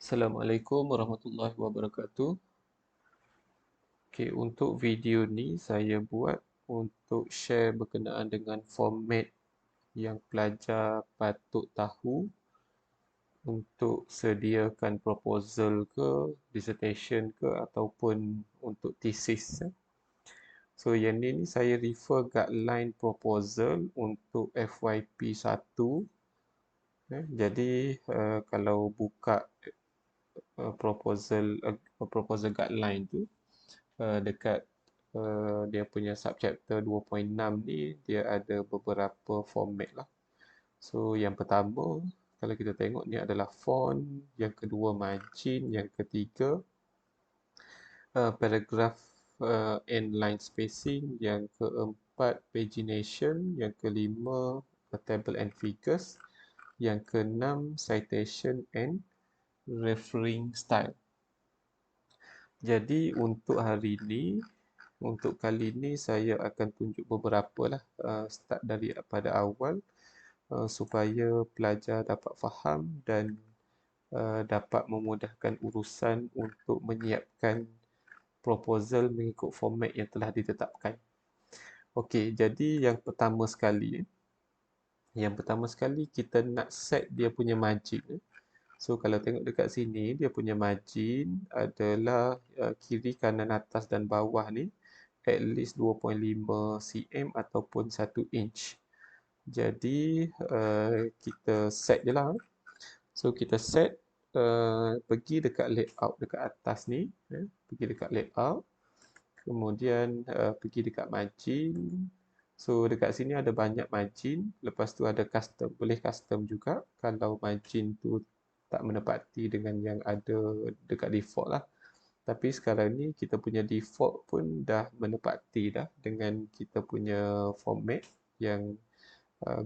Assalamualaikum warahmatullahi wabarakatuh. Okey, untuk video ni saya buat untuk share berkenaan dengan format yang pelajar patut tahu untuk sediakan proposal ke, dissertation ke ataupun untuk thesis. So yang ni saya refer guideline proposal untuk FYP 1. Jadi kalau buka proposal guideline tu dekat dia punya subchapter 2.6 ni dia ada beberapa format lah. So yang pertama kalau kita tengok ni adalah font, yang kedua margin, yang ketiga paragraph and line spacing, yang keempat pagination, yang kelima table and figures, yang keenam citation and referring style. Jadi untuk hari ini, untuk kali ini saya akan tunjuk beberapa lah start daripada awal supaya pelajar dapat faham dan dapat memudahkan urusan untuk menyiapkan proposal mengikut format yang telah ditetapkan. Okey, jadi yang pertama sekali kita nak set dia punya margin. So kalau tengok dekat sini dia punya margin adalah kiri, kanan, atas dan bawah ni at least 2.5 cm ataupun 1 inch. Jadi kita set je lah. So kita set pergi dekat layout dekat atas ni, pergi dekat layout. Kemudian pergi dekat margin. So dekat sini ada banyak margin. Lepas tu ada custom, boleh custom juga kalau margin tu tak menepati dengan yang ada dekat default lah. Tapi sekarang ni kita punya default pun dah menepati dah dengan kita punya format yang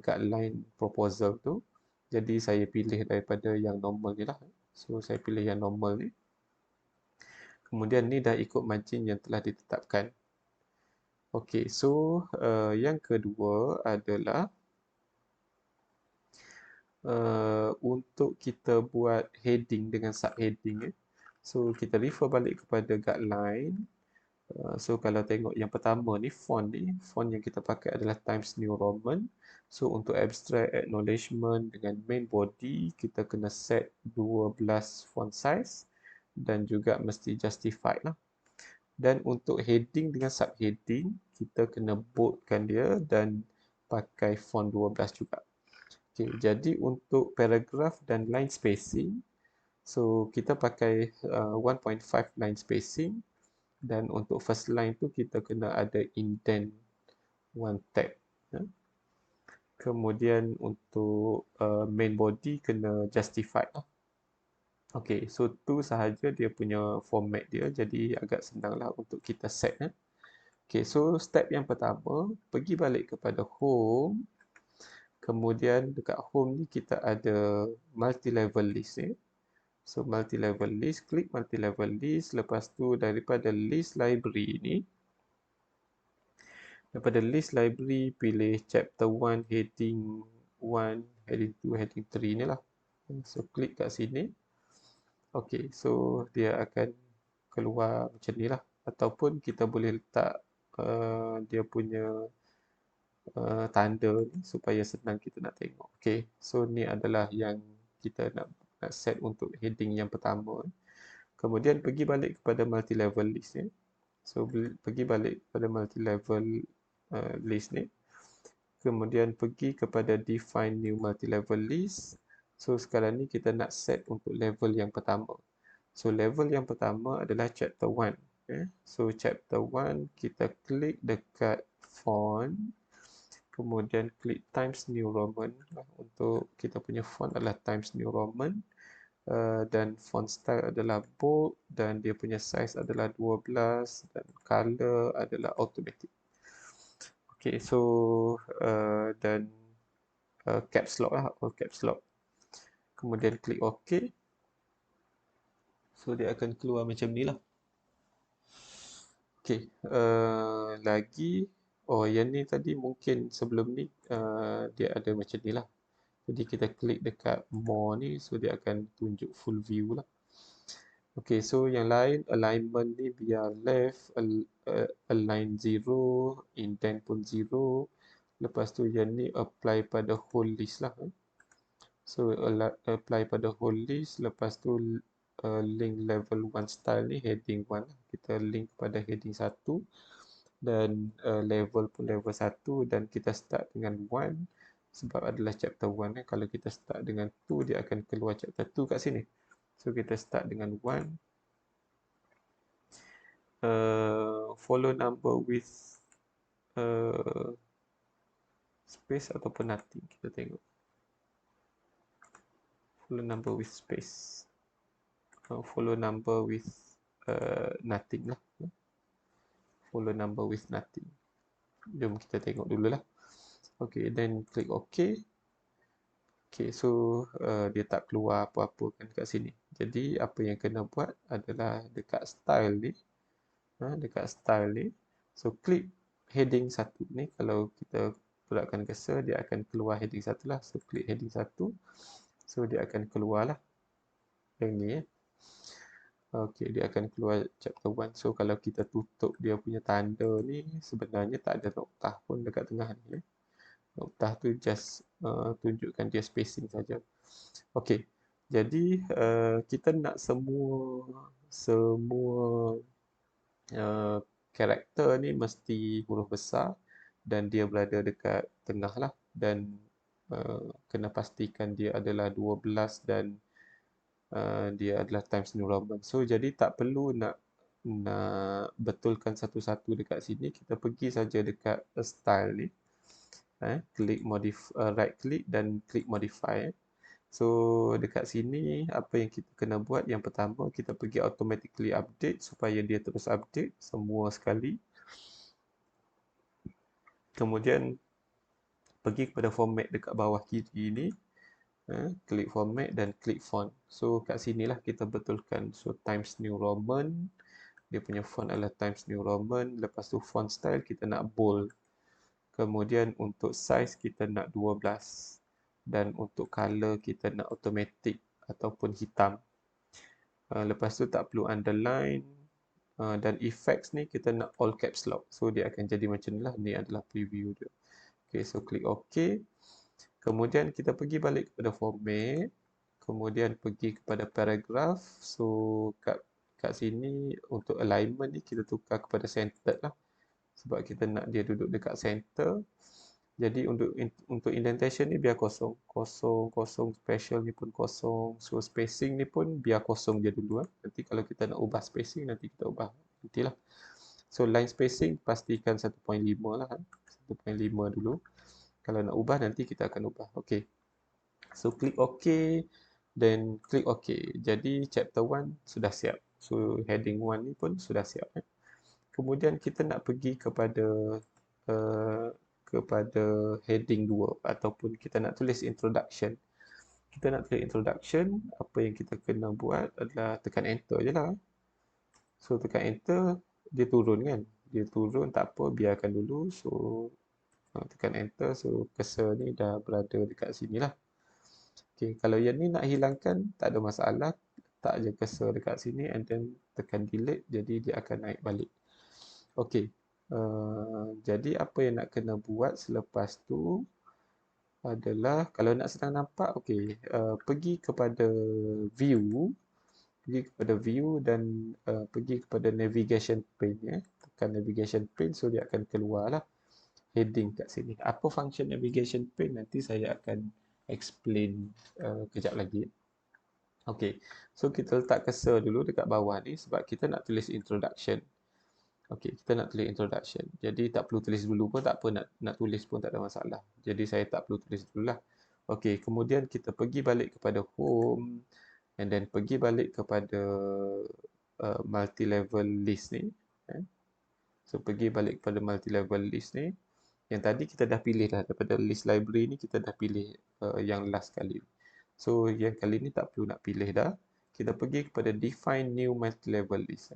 guideline proposal tu. Jadi saya pilih daripada yang normal ni lah. So saya pilih yang normal ni. Kemudian ni dah ikut margin yang telah ditetapkan. Okey, so yang kedua adalah untuk kita buat heading dengan subheading. So kita refer balik kepada guideline. So kalau tengok yang pertama ni, font yang kita pakai adalah Times New Roman. So untuk abstract, acknowledgement dengan main body kita kena set 12 font size dan juga mesti justified lah. Dan untuk heading dengan subheading kita kena boldkan dia dan pakai font 12 juga. Okay, jadi untuk paragraph dan line spacing, so kita pakai 1.5 line spacing, dan untuk first line tu kita kena ada indent one tab. Kemudian untuk main body kena justified lah. Okay, so tu sahaja dia punya format dia, jadi agak senang lah untuk kita set. Okay, so step yang pertama, pergi balik kepada home. Kemudian dekat home ni kita ada multi-level list ni. So multi-level list, klik multi-level list. Lepas tu daripada list library ni, daripada list library pilih chapter 1, heading 1, heading 2, heading 3 ni lah. So klik kat sini. Okay, so dia akan keluar macam ni lah. Ataupun kita boleh letak dia punya tanda ni supaya senang kita nak tengok. Okay, so ni adalah yang kita nak set untuk heading yang pertama. Kemudian pergi balik kepada multi-level list ni. So pergi balik kepada multi-level list ni. Kemudian pergi kepada define new multi-level list. So sekarang ni kita nak set untuk level yang pertama. So level yang pertama adalah chapter 1. So chapter 1 kita klik dekat font. Kemudian klik Times New Roman. Untuk kita punya font adalah Times New Roman. Dan font style adalah bold. Dan dia punya size adalah 12. Dan color adalah automatic. Okay, so dan caps lock lah. Caps lock. Kemudian klik OK. So dia akan keluar macam ni lah. Okay, lagi. Oh, yang ni tadi mungkin sebelum ni dia ada macam ni lah. Jadi kita klik dekat more ni, so dia akan tunjuk full view lah. Okey, so yang lain alignment ni biar left, align 0, indent pun 0. Lepas tu yang ni apply pada whole list lah. So apply pada whole list. Lepas tu link level 1 style ni heading 1. Kita link pada heading 1 dan level pun level 1 dan kita start dengan 1 sebab adalah chapter 1 Kalau kita start dengan 2 dia akan keluar chapter 2 kat sini. So kita start dengan 1. Follow number with space ataupun nothing. Kita tengok. Follow number with space. Follow number with nothing lah. Follow number with nothing. Jom kita tengok dulu lah. Okay, then click OK. Okay, so dia tak keluar apa-apa kan kat sini. Jadi apa yang kena buat adalah dekat style ni. Dekat style ni. So klik heading 1 ni. Kalau kita gerakkan cursor, dia akan keluar heading 1 lah. So klik heading 1. So dia akan keluar lah. Yang ni Okey, dia akan keluar chapter 1. So kalau kita tutup dia punya tanda ni, sebenarnya tak ada noktah pun dekat tengah ni. Noktah tu just tunjukkan dia spacing saja. Okey. Jadi kita nak semua karakter ni mesti huruf besar dan dia berada dekat tengah lah, dan kena pastikan dia adalah 12 dan dia adalah Times New Roman. So jadi tak perlu nak betulkan satu-satu dekat sini. Kita pergi saja dekat style ni. Klik right click dan klik modify. So dekat sini apa yang kita kena buat, yang pertama kita pergi automatically update supaya dia terus update semua sekali. Kemudian pergi kepada format dekat bawah kiri ni. Klik format dan klik font. So kat sinilah kita betulkan. So Times New Roman, dia punya font adalah Times New Roman. Lepas tu font style kita nak bold. Kemudian untuk size kita nak 12. Dan untuk color kita nak automatic ataupun hitam. Lepas tu tak perlu underline. Dan effects ni kita nak all caps lock. So dia akan jadi macam ni lah. Ni adalah preview dia. Okay, so klik OK. Kemudian kita pergi balik kepada format. Kemudian pergi kepada paragraph. So kat sini untuk alignment ni kita tukar kepada centered lah. Sebab kita nak dia duduk dekat center. Jadi untuk indentation ni biar kosong. Kosong, special ni pun kosong. So spacing ni pun biar kosong je dulu. Nanti kalau kita nak ubah spacing, nanti kita ubah. Nantilah. So line spacing pastikan 1.5 lah. 1.5 dulu. Kalau nak ubah nanti kita akan ubah. Okay. So klik OK. Then klik OK. Jadi chapter 1 sudah siap. So heading 1 ni pun sudah siap. Kemudian kita nak pergi kepada heading 2 ataupun kita nak tulis introduction. Kita nak tulis introduction, apa yang kita kena buat adalah tekan enter je lah. So tekan enter, dia turun kan. Dia turun tak apa, biarkan dulu. So tekan enter, so cursor ni dah berada dekat sini lah. Okay, kalau yang ni nak hilangkan, tak ada masalah. Letak je cursor dekat sini and then tekan delete, jadi dia akan naik balik. Okay, jadi apa yang nak kena buat selepas tu adalah, kalau nak senang nampak, okay, pergi kepada view dan pergi kepada navigation pane. Tekan navigation pane, so dia akan keluar lah heading kat sini. Apa function navigation pane nanti saya akan explain kejap lagi. Okay, so kita letak cursor dulu dekat bawah ni sebab kita nak tulis introduction. Okay, kita nak tulis introduction. Jadi tak perlu tulis dulu pun tak apa, nak tulis pun tak ada masalah. Jadi saya tak perlu tulis dululah. Okay, kemudian kita pergi balik kepada home and then pergi balik kepada multi-level list ni. So pergi balik kepada multi-level list ni. Yang tadi kita dah pilih dah, daripada list library ni kita dah pilih yang last kali. So yang kali ni tak perlu nak pilih dah. Kita pergi kepada define new multi-level list.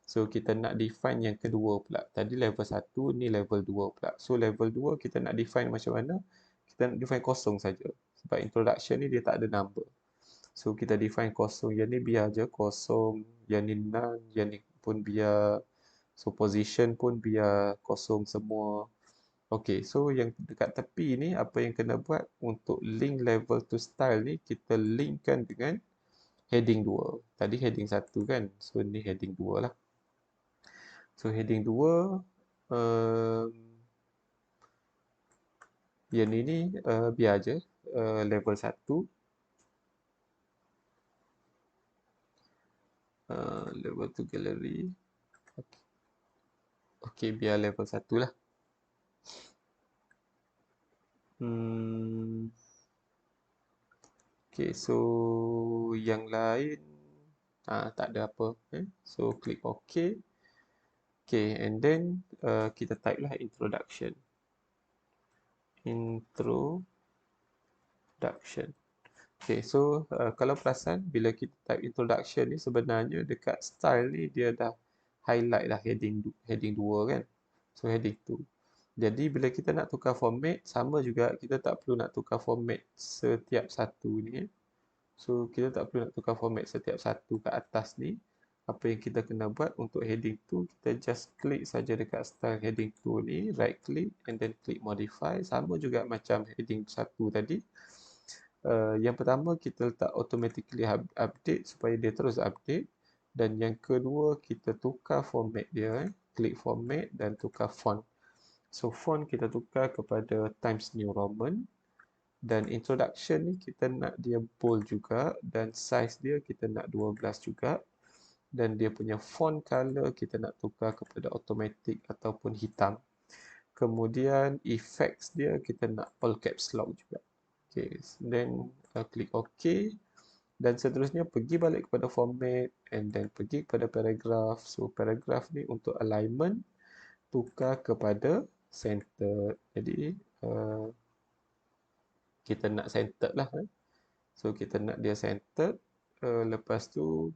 So kita nak define yang kedua pula. Tadi level 1, ni level 2 pula. So level 2 kita nak define macam mana? Kita nak define kosong saja. Sebab introduction ni dia tak ada number. So kita define kosong, yang ni biar je kosong, yang ni none, yang ni pun biar. So position pun biar kosong semua. Okay, so yang dekat tepi ni apa yang kena buat untuk link level to style ni, kita linkkan dengan heading 2. Tadi heading 1 kan, so ni heading 2 lah. So heading 2, yang ni biar je level 1. Level 2 gallery. Okay, biar level 1 lah. Okay, so yang lain tak ada apa. So klik OK. Okay, and then kita type lah introduction. Introduction. Okay, so kalau perasan bila kita type introduction ni, sebenarnya dekat style ni dia dah highlight lah heading 2 kan. So heading 2. Jadi bila kita nak tukar format, sama juga kita tak perlu nak tukar format setiap satu ni. So kita tak perlu nak tukar format setiap satu kat atas ni. Apa yang kita kena buat untuk heading 2, kita just klik saja dekat style heading 2 ni, right click and then klik modify. Sama juga macam heading 1 tadi. Yang pertama kita letak automatically update supaya dia terus update. Dan yang kedua kita tukar format dia, klik format dan tukar font. So font kita tukar kepada Times New Roman. Dan introduction ni kita nak dia bold juga, dan size dia kita nak 12 juga. Dan dia punya font color kita nak tukar kepada automatic ataupun hitam. Kemudian effects dia kita nak all caps lock juga. Okay, then klik OK. Dan seterusnya pergi balik kepada format and then pergi kepada paragraph. So paragraph ni untuk alignment, tukar kepada center. Jadi kita nak centered lah. So kita nak dia centered. Lepas tu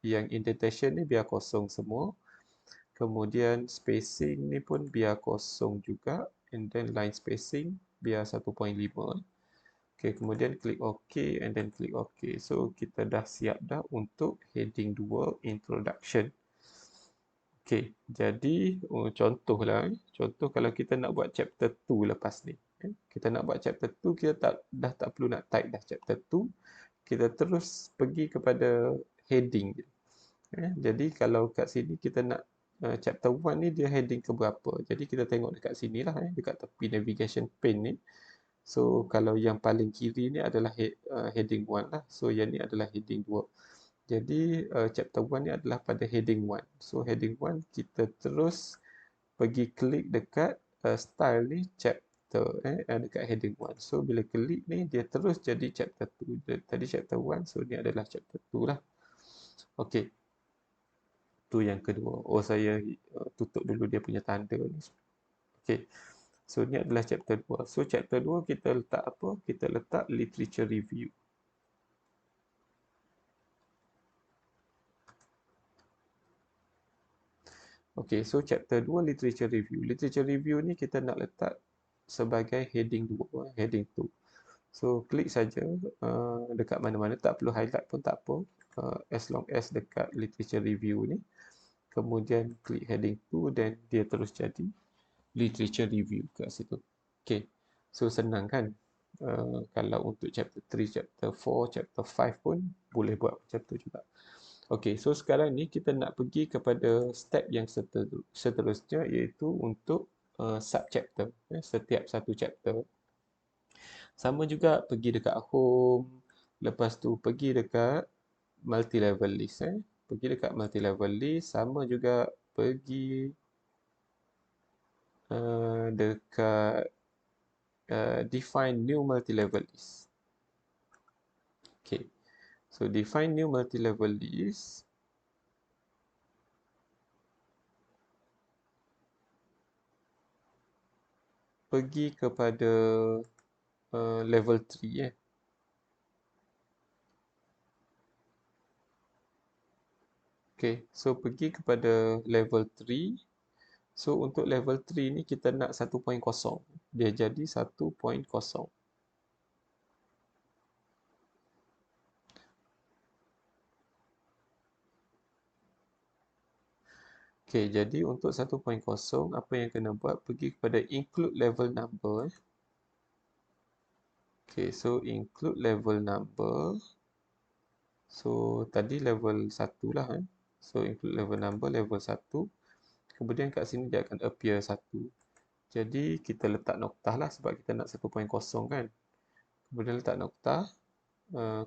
yang indentation ni biar kosong semua. Kemudian spacing ni pun biar kosong juga. And then line spacing biar 1.5. Okay, kemudian klik OK and then klik OK. So kita dah siap dah untuk heading 2 introduction. Okay, jadi contohlah. Contoh kalau kita nak buat chapter 2 lepas ni. Kita nak buat chapter 2, kita dah tak perlu nak type dah chapter 2. Kita terus pergi kepada heading je. Jadi kalau kat sini kita nak chapter 1 ni dia heading ke berapa. Jadi kita tengok dekat sini lah, dekat tepi navigation pane ni. So kalau yang paling kiri ni adalah heading 1 lah. So yang ni adalah heading 2. Jadi chapter 1 ni adalah pada heading 1. So heading 1 kita terus pergi klik dekat style ni chapter dekat heading 1. So bila klik ni dia terus jadi chapter 2. Tadi chapter 1, so ni adalah chapter 2 lah. Okey. Tu yang kedua. Oh, saya tutup dulu dia punya tanda ni. Okey. So ni adalah chapter 2. So chapter 2 kita letak apa? Kita letak literature review. Okay, so chapter 2 literature review. Literature review ni kita nak letak sebagai heading 2, heading 2. So klik saja dekat mana-mana, tak perlu highlight pun tak apa. As long as dekat literature review ni. Kemudian klik heading 2 dan dia terus jadi literature review kat situ. Okay, so senang kan? Kalau untuk chapter 3, chapter 4, chapter 5 pun boleh buat macam tu juga. Okey, so sekarang ni kita nak pergi kepada step yang seterusnya, iaitu untuk sub-chapter. Setiap satu chapter. Sama juga pergi dekat home, lepas tu pergi dekat multi-level list. Pergi dekat multi-level list, sama juga pergi dekat define new multi-level list. Okay, so define new multi-level list. Pergi kepada level 3 Okay, so pergi kepada level 3. So untuk level 3 ni kita nak 1.0. Dia jadi 1.0. Okey, jadi untuk 1.0 apa yang kena buat, pergi kepada include level number. Okey, so include level number. So tadi level 1 lah. So include level number level 1. Kemudian kat sini dia akan appear 1. Jadi kita letak noktah lah sebab kita nak 1.0 kan. Kemudian letak noktah.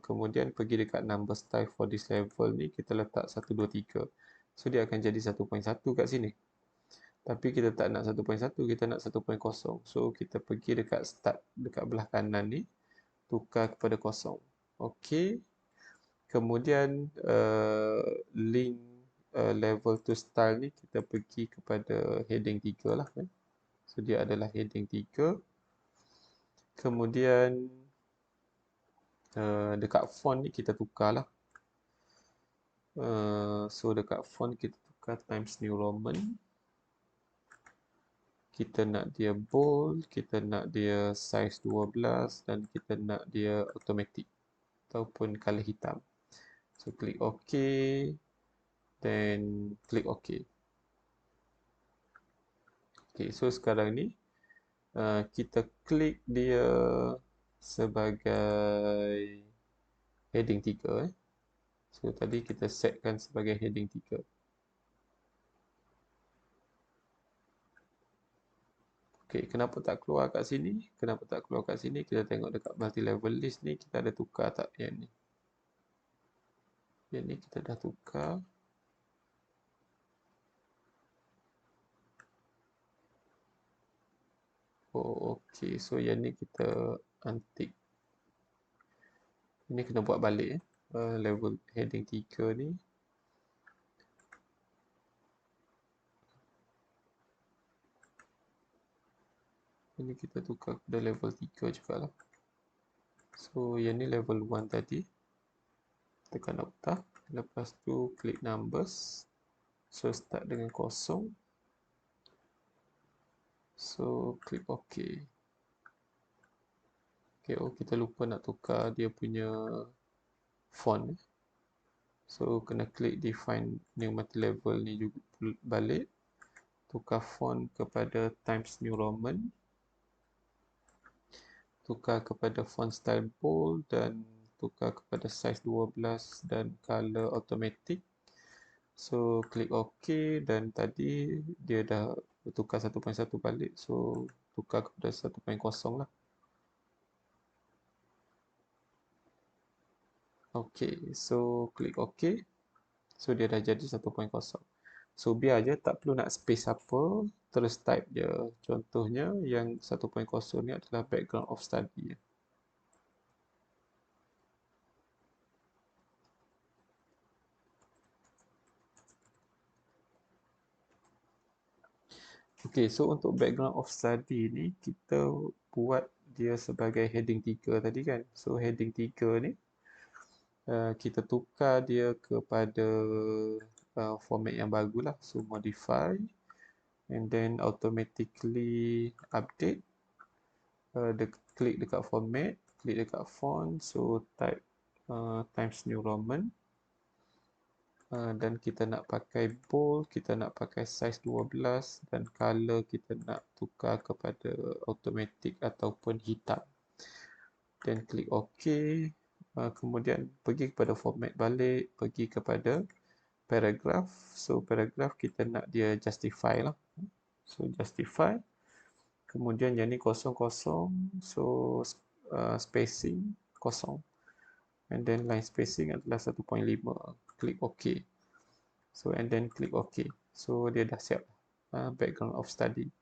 Kemudian pergi dekat number style for this level ni, kita letak 1, 2, 3. So dia akan jadi 1.1 kat sini. Tapi kita tak nak 1.1, kita nak 1.0. So kita pergi dekat start, dekat belah kanan ni, tukar kepada 0. Okey. Kemudian link level to style ni kita pergi kepada heading 3 lah kan. So dia adalah heading 3. Kemudian dekat font ni kita tukar lah. So dekat font kita tukar Times New Roman. Kita nak dia bold, kita nak dia size 12 dan kita nak dia automatic ataupun color hitam. So klik OK, then klik OK. Okay, so sekarang ni kita klik dia sebagai heading 3. So tadi kita setkan sebagai heading 3. Okey, kenapa tak keluar kat sini? Kenapa tak keluar kat sini? Kita tengok dekat multi level list ni, kita ada tukar tak yang ni? Yang ni kita dah tukar. Oh, okey. So yang ni kita untick. Ini kena buat balik level heading 3 ni. Ini kita tukar pada level 3 jugalah. So yang ni level 1 tadi. Tekan noktah. Lepas tu klik numbers. So start dengan 0. So klik OK. Okay, oh kita lupa nak tukar dia punya font. So kena klik define new multi level ni juga balik. Tukar font kepada Times New Roman. Tukar kepada font style bold dan tukar kepada size 12 dan color automatic. So klik OK dan tadi dia dah tukar 1.1 balik. So tukar kepada 1.0 lah. OK, so klik OK. So dia dah jadi 1.0. So biar je, tak perlu nak space apa, terus type je. Contohnya yang 1.0 ni adalah background of study. Okay, so untuk background of study ni kita buat dia sebagai heading 3 tadi kan. So heading 3 ni kita tukar dia kepada format yang baru lah. So modify and then automatically update. Klik dekat format, klik dekat font, so type Times New Roman. Dan kita nak pakai bold, kita nak pakai size 12 dan color kita nak tukar kepada automatic ataupun hitam. Dan klik OK. Kemudian pergi kepada format balik, pergi kepada paragraph. So paragraph kita nak dia justify lah. So justify. Kemudian yang ni 00, so spacing 0. And then line spacing adalah 1.5. Klik OK. So and then klik OK. So dia dah siap background of study.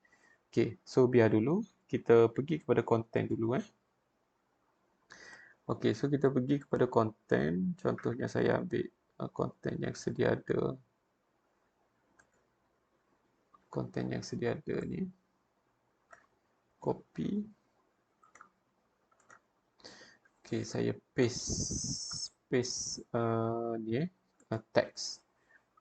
Okay, so biar dulu kita pergi kepada content dulu. Okay, so kita pergi kepada content. Contohnya saya ambil content yang sedia ada. Content yang sedia ada ni. Copy. Okay, saya paste ni text.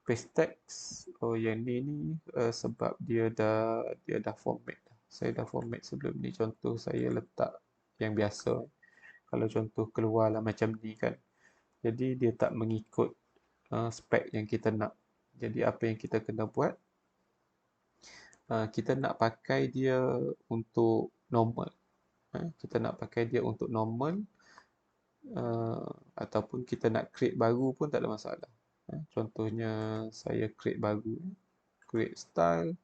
Paste text. Oh, yang ni sebab dia dah format. Saya dah format sebelum ni. Contoh saya letak yang biasa. Kalau contoh keluarlah macam ni kan. Jadi dia tak mengikut spek yang kita nak. Jadi apa yang kita kena buat? kita nak pakai dia untuk normal. Kita nak pakai dia untuk normal, ataupun kita nak create baru pun tak ada masalah. Contohnya saya create baru, create style,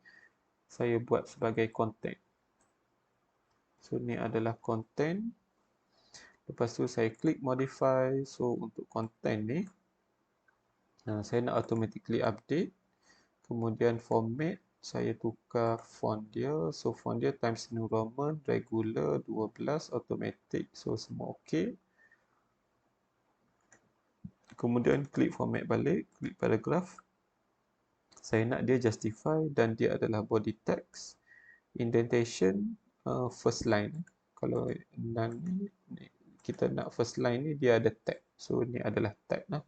saya buat sebagai content. So ni adalah content. Lepas tu saya klik modify. So untuk content ni, saya nak automatically update. Kemudian format, saya tukar font dia. So font dia Times New Roman, regular 12, automatic. So semua okey. Kemudian klik format balik, klik paragraph. Saya nak dia justify dan dia adalah body text. Indentation, first line. Kalau none ni, kita nak first line ni dia ada tag. So ni adalah tag lah.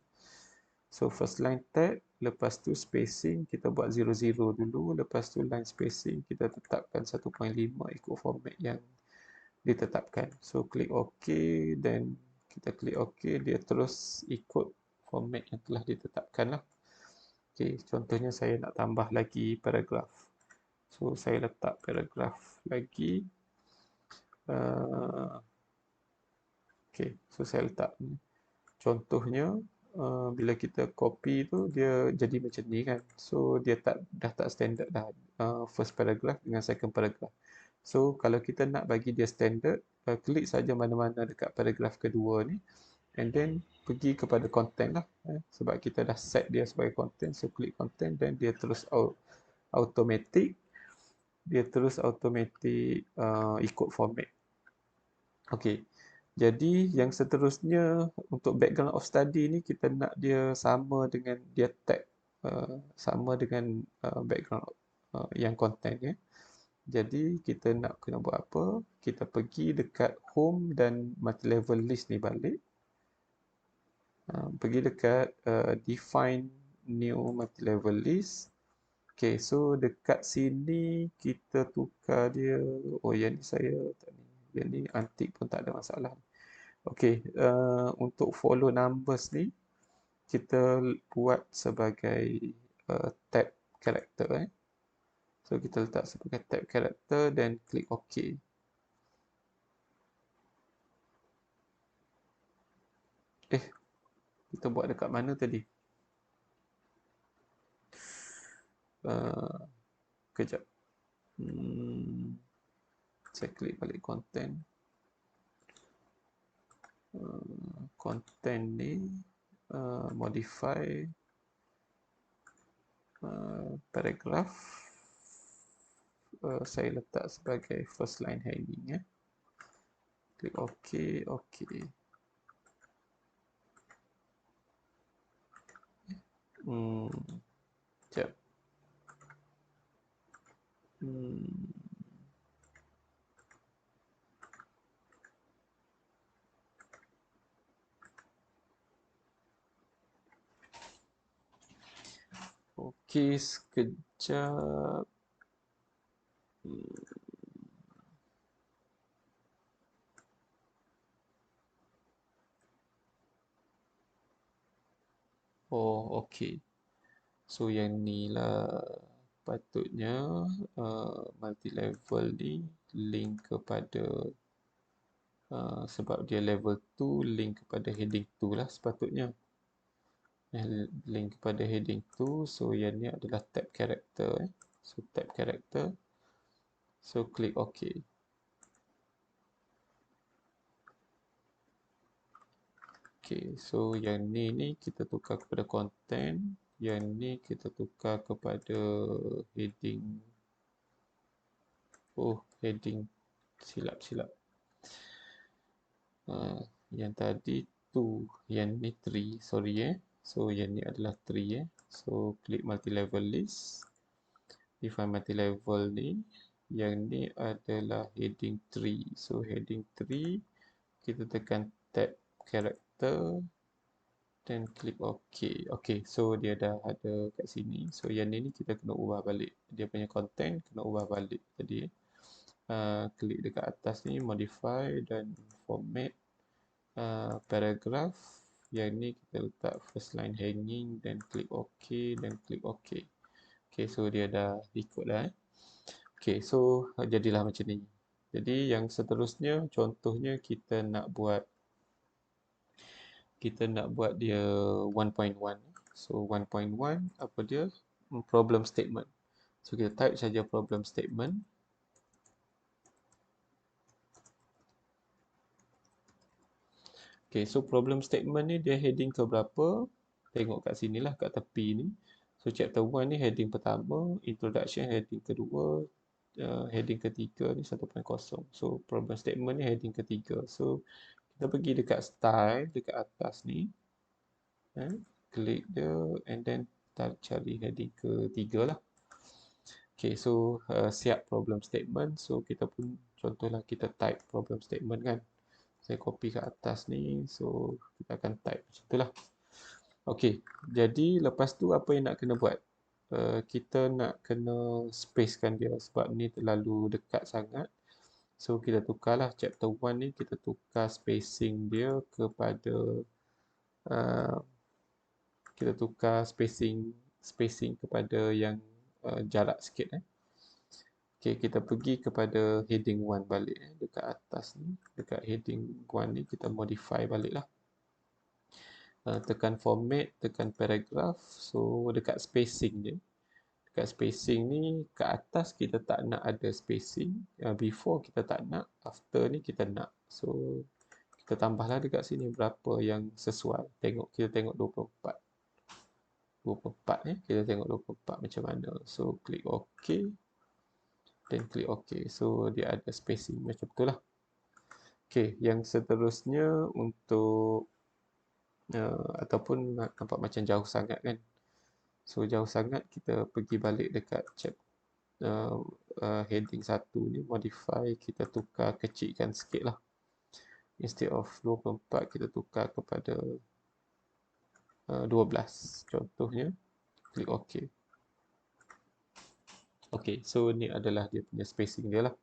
So first line tag, lepas tu spacing kita buat 00 dulu, lepas tu line spacing kita tetapkan 1.5 ikut format yang ditetapkan. So klik OK, dan kita klik OK, dia terus ikut format yang telah ditetapkan lah. Okay, contohnya saya nak tambah lagi paragraf. So saya letak paragraf lagi. Okay, so saya letak ni. Contohnya, bila kita copy tu dia jadi macam ni kan. So dia dah tak standard dah, first paragraph dengan second paragraph. So kalau kita nak bagi dia standard, klik saja mana-mana dekat paragraf kedua ni, and then pergi kepada content lah, sebab kita dah set dia sebagai content. So klik content dan dia terus automatic ikut format. Okey. Jadi yang seterusnya untuk background of study ni kita nak dia sama dengan dia tag, sama dengan background yang content ya. Jadi kita nak kena buat apa? Kita pergi dekat home dan multi level list ni balik. Pergi dekat define new multi level list. Okay, so dekat sini kita tukar dia. Oh, yang ni saya tak ni. Yang ni antik pun tak ada masalah. Okey, untuk follow numbers ni kita buat sebagai tab character. So kita letak sebagai tab character dan klik OK. Kita buat dekat mana tadi? Kejap. Saya klik balik content. Content ni modify paragraph, saya letak sebagai first line hanging ya. Klik OK, OK. Sekejap. Okey, sekejap. Oh, okey. So yang ni lah patutnya multi level ni link kepada sebab dia level 2 link kepada heading 2 lah sepatutnya. Link kepada heading 2. So yang ni adalah tab character. So tab character. So klik OK. Okay, so yang ni kita tukar kepada content. Yang ni kita tukar kepada heading. Oh, heading. Silap. Yang tadi 2, yang ni 3, sorry So yang ni adalah 3 So klik multi level list. Define multi level ni. Yang ni adalah heading 3. So heading 3 kita tekan tab character dan klik OK. OK, so dia dah ada kat sini. So yang ni kita kena ubah balik. Dia punya content kena ubah balik tadi. Klik dekat atas ni modify dan format paragraph. Yang ni kita letak first line hanging dan klik OK dan klik OK. Okay, so dia dah ikut dah. Okay, so jadilah macam ni. Jadi yang seterusnya, contohnya kita nak buat dia 1.1. So 1.1 apa dia? Problem statement. So kita type saja problem statement. Okay, so problem statement ni dia heading ke berapa? Tengok kat sini lah, kat tepi ni. So chapter 1 ni heading pertama, introduction heading kedua, heading ketiga ni 1.0. So problem statement ni heading ketiga. So kita pergi dekat style, dekat atas ni. Klik dia and then cari heading ketiga lah. Okay, so siap problem statement. So kita pun contohlah kita type problem statement kan. Saya copy kat atas ni. So kita akan type macam tu lah. Okay, jadi lepas tu apa yang nak kena buat? Kita nak kena spacekan dia sebab ni terlalu dekat sangat. So kita tukarlah chapter 1 ni, kita tukar spacing dia kepada kita tukar spacing kepada yang jarak sikit. Okay, kita pergi kepada heading 1 balik. Dekat atas ni, dekat heading 1 ni kita modify balik lah. Tekan format, tekan paragraph. So dekat spacing ni, dekat spacing ni kat atas kita tak nak ada spacing. Before kita tak nak, after ni kita nak. So kita tambahlah dekat sini berapa yang sesuai. Kita tengok 24. 24 kita tengok 24 macam mana. So klik OK. Dan klik OK. So dia ada spacing macam tu lah. Okay, yang seterusnya untuk ataupun nampak macam jauh sangat kan. So jauh sangat kita pergi balik dekat heading 1 ni, modify, kita tukar kecilkan sikit lah. Instead of 24 kita tukar kepada 12 contohnya. Klik OK. Okay, so ni adalah dia punya spacing dia lah.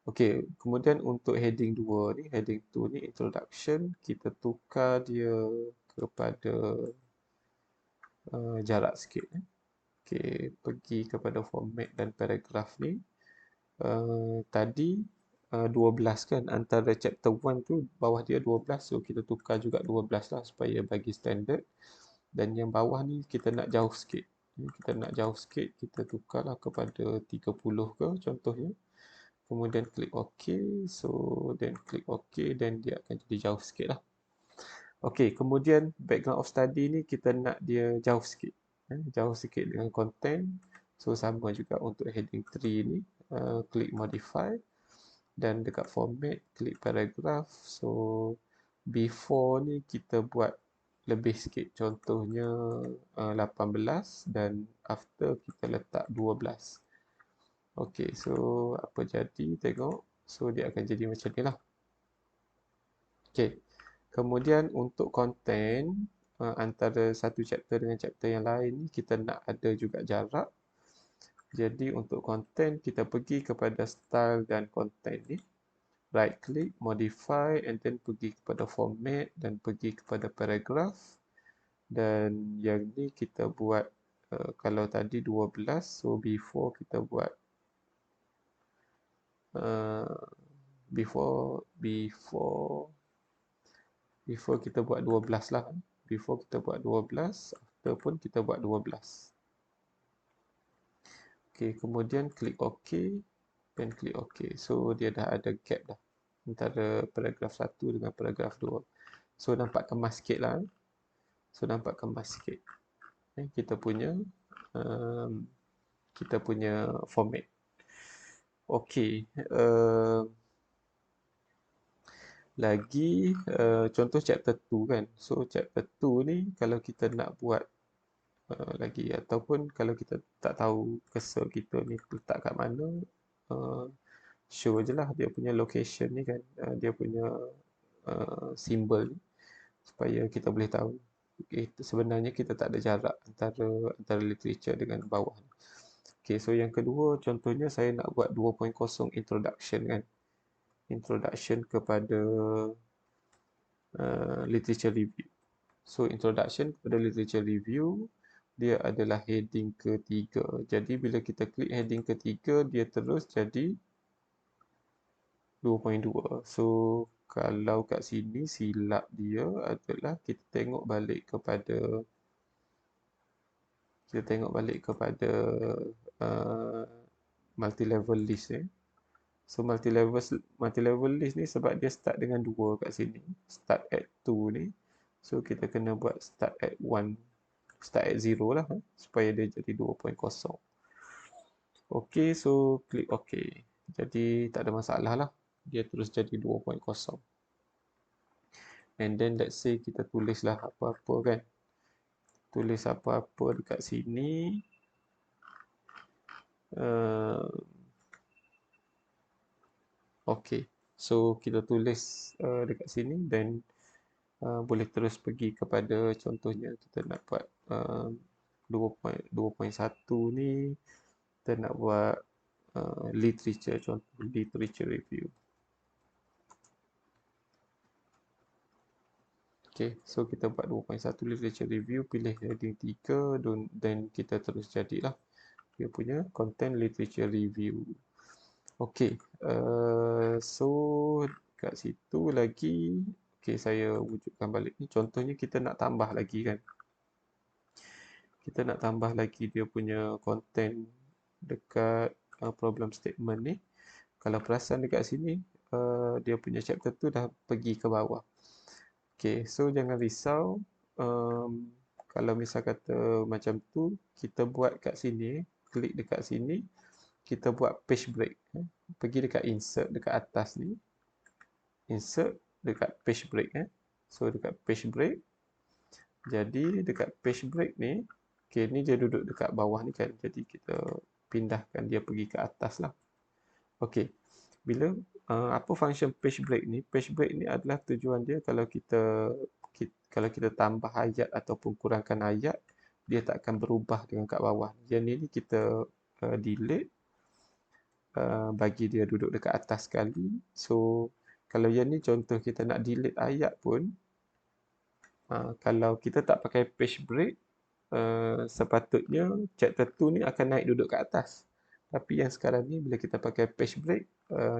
Okay, kemudian untuk heading 2 ni, heading 2 ni introduction, kita tukar dia kepada jarak sikit. Okay, pergi kepada format dan paragraph ni. Tadi 12 kan, antara chapter 1 tu bawah dia 12, so kita tukar juga 12 lah supaya bagi standard. Dan yang bawah ni kita nak jauh sikit. Kita nak jauh sikit, kita tukarlah kepada 30 ke contohnya. Kemudian klik OK. So, then klik OK dan dia akan jadi jauh sikit lah. OK, kemudian background of study ni kita nak dia jauh sikit. Jauh sikit dengan content. So, sama juga untuk heading 3 ni. Klik modify. Dan dekat format, klik paragraph. So, before ni kita buat lebih sikit. Contohnya 18 dan after kita letak 12. Okay, so apa jadi? Tengok. So, dia akan jadi macam ni lah. Okay. Kemudian untuk konten, antara satu chapter dengan chapter yang lain ni, kita nak ada juga jarak. Jadi, untuk konten, kita pergi kepada style dan konten ni. Right click, modify, and then pergi kepada format dan pergi kepada paragraph. Dan yang ni kita buat, kalau tadi 12, so before kita buat before kita buat 12 lah. Before kita buat 12, after pun kita buat 12. Okay, kemudian klik OK dan klik OK. So dia dah ada gap dah antara paragraf 1 dengan paragraf 2. So nampak kemas sikit lah. So nampak kemas sikit. Kita punya format. Okay. Lagi contoh chapter 2 kan. So chapter 2 ni kalau kita nak buat lagi ataupun kalau kita tak tahu cursor kita ni letak kat mana, show je lah dia punya location ni kan, dia punya simbol ni supaya kita boleh tahu. Okay, sebenarnya kita tak ada jarak antara literature dengan bawah. Okay, so yang kedua contohnya saya nak buat 2.0 introduction kan. Introduction kepada literature review. So introduction kepada literature review, dia adalah heading ketiga. Jadi bila kita klik heading ketiga, dia terus jadi 2.2. So kalau kat sini silap dia adalah kita tengok balik kepada uh, multi-level list ni. So multi-level list ni sebab dia start dengan 2 kat sini. Start at 2 ni. So kita kena buat start at 1, start at 0 lah supaya dia jadi 2.0. Okey, so klik OK. Jadi tak ada masalah lah. Dia terus jadi 2.0. And then let's say kita tulislah apa-apa kan. Tulis apa-apa dekat sini. Okey. So kita tulis dekat sini dan boleh terus pergi kepada contohnya kita nak buat 2.1 ni kita nak buat literature, contoh literature review. Okay, so kita buat 2.1 literature review, pilih heading 3 dan kita terus jadilah dia punya content literature review. Okay, so kat situ lagi, okay, saya wujudkan balik ni. Contohnya kita nak tambah lagi kan. Kita nak tambah lagi dia punya content dekat problem statement ni. Kalau perasan dekat sini, dia punya chapter tu dah pergi ke bawah. Okay, so jangan risau. Kalau misal kata macam tu, kita buat kat sini, klik dekat sini, kita buat page break. Pergi dekat insert dekat atas ni. Insert dekat page break. So dekat page break. Jadi dekat page break ni, okay, ni dia duduk dekat bawah ni kan. Jadi kita pindahkan dia pergi ke atas lah. Okay, bila apa function page break ni? Page break ni adalah tujuan dia kalau kita tambah ayat ataupun kurangkan ayat, dia tak akan berubah dengan kat bawah. Yang ni kita delete, bagi dia duduk dekat atas sekali. So kalau yang ni contoh kita nak delete ayat pun, kalau kita tak pakai page break, sepatutnya chapter 2 ni akan naik duduk kat atas. Tapi yang sekarang ni bila kita pakai page break,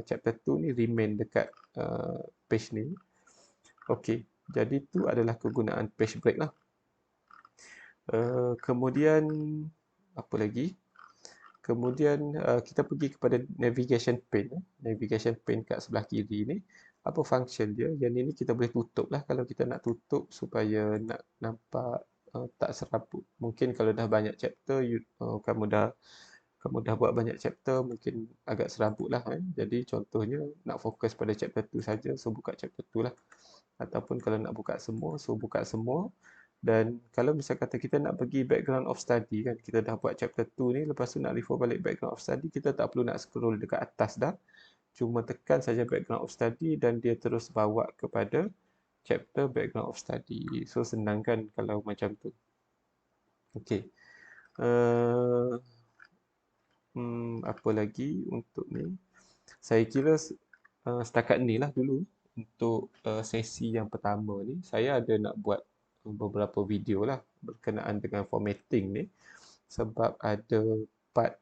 chapter 2 ni remain dekat page ni. Okey, jadi tu adalah kegunaan page break lah. Kemudian apa lagi? Kemudian kita pergi kepada navigation pane. Navigation pane kat sebelah kiri ni. Apa function dia? Yang ni kita boleh tutup lah kalau kita nak tutup supaya nak nampak tak serabut. Mungkin kalau dah banyak chapter, kamu dah buat banyak chapter, mungkin agak serabut lah. Jadi contohnya nak fokus pada chapter 2 saja, so buka chapter 2 lah. Ataupun kalau nak buka semua, so buka semua. Dan kalau misal kata kita nak pergi background of study kan, kita dah buat chapter 2 ni, lepas tu nak refer balik background of study, kita tak perlu nak scroll dekat atas dah. Cuma tekan saja background of study dan dia terus bawa kepada chapter background of study. So senang kan kalau macam tu. Okey. Apa lagi untuk ni? Saya kira setakat ni lah dulu untuk sesi yang pertama ni. Saya ada nak buat beberapa video lah berkenaan dengan formatting ni, sebab ada part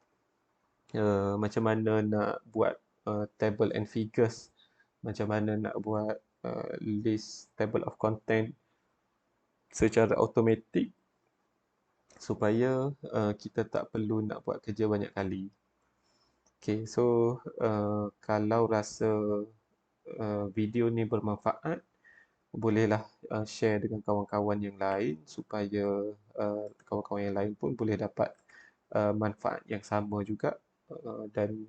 macam mana nak buat table and figures, macam mana nak buat list table of content secara automatik supaya kita tak perlu nak buat kerja banyak kali. Okay, so kalau rasa video ni bermanfaat, bolehlah share dengan kawan-kawan yang lain supaya kawan-kawan yang lain pun boleh dapat manfaat yang sama juga. Dan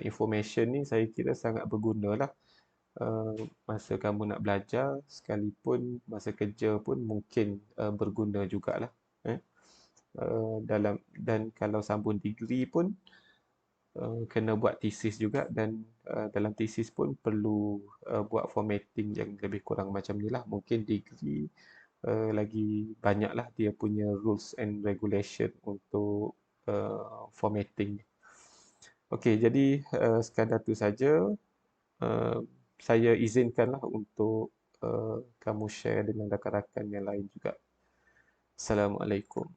information ni saya kira sangat berguna lah. Masa kamu nak belajar, sekalipun masa kerja pun mungkin berguna jugalah. Dan kalau sambung degree pun kena buat thesis juga, dan dalam thesis pun perlu buat formatting yang lebih kurang macam ni lah. Mungkin degree lagi banyak lah dia punya rules and regulation untuk formatting. Okey, jadi sekadar tu saja. Saya izinkanlah untuk kamu share dengan rakan-rakan yang lain juga. Assalamualaikum.